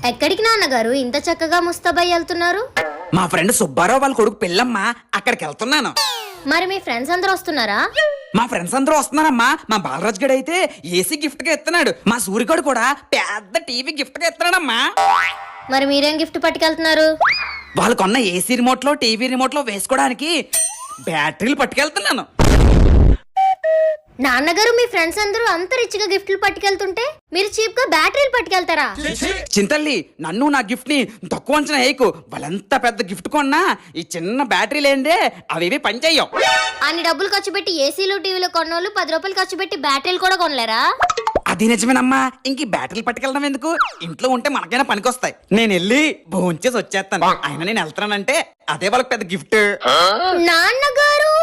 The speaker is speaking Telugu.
ఎక్కడికి నాన్నగారు ఇంత చక్కగా ముస్తాబాయి వెళ్తున్నారు? మా ఫ్రెండ్ సుబ్బారావు వాళ్ళ కొడుకు పెళ్ళమ్మా, అక్కడికి వెళ్తున్నాను. మరి మీ ఫ్రెండ్స్ అందరూ వస్తున్నారా? మా ఫ్రెండ్స్ అందరూ వస్తున్నారమ్మా. మా బాలరాజ్ గడు అయితే ఏసీ గిఫ్ట్ గా ఇస్తున్నాడు. మా సూర్యగడు కూడా పెద్ద టీవీ గిఫ్ట్ గా ఇస్తున్నాడమ్మా. మరి మీరేం గిఫ్ట్ పట్టుకెళ్తున్నారు? వాళ్ళు కొన్న ఏసీ రిమోట్ లో టీవీ రిమోట్ లో వేసుకోవడానికి బ్యాటరీలు పట్టుకెళ్తున్నాను. నాన్నగారు మీ ఫ్రెండ్స్ అందరూ అంత రిచ్ గా గిఫ్ట్లు పట్టుకెళ్తుంటే మీరు చీప్ గా బ్యాటరీలు పట్టుకెళ్తారా? చింతల్లి, నన్ను నా గిఫ్ట్ ని తక్కువ అంచనా వేయకు. వాళ్ళంత పెద్ద గిఫ్ట్ కొన్నా ఈ చిన్న బ్యాటరీ లేందే అవేవి పనిచేయవు. అన్ని డబ్బులు ఖర్చు పెట్టి ఏసీలు టీవీలు కొన్నోళ్ళు 10 రూపాయలు ఖర్చు పెట్టి బ్యాటరీలు కూడా కొనలేరా? అది నిజమేనమ్మా. ఇంక ఈ బ్యాటరీలు పట్టుకెళ్ళడం ఎందుకు? ఇంట్లో ఉంటే మనకైనా పనికొస్తాయి. నేను వెళ్ళి భోంచేసి వచ్చేస్తాను. ఆయన నేను వెళ్తానంటే అదే వాళ్ళకి పెద్ద గిఫ్ట్. నాన్నగారు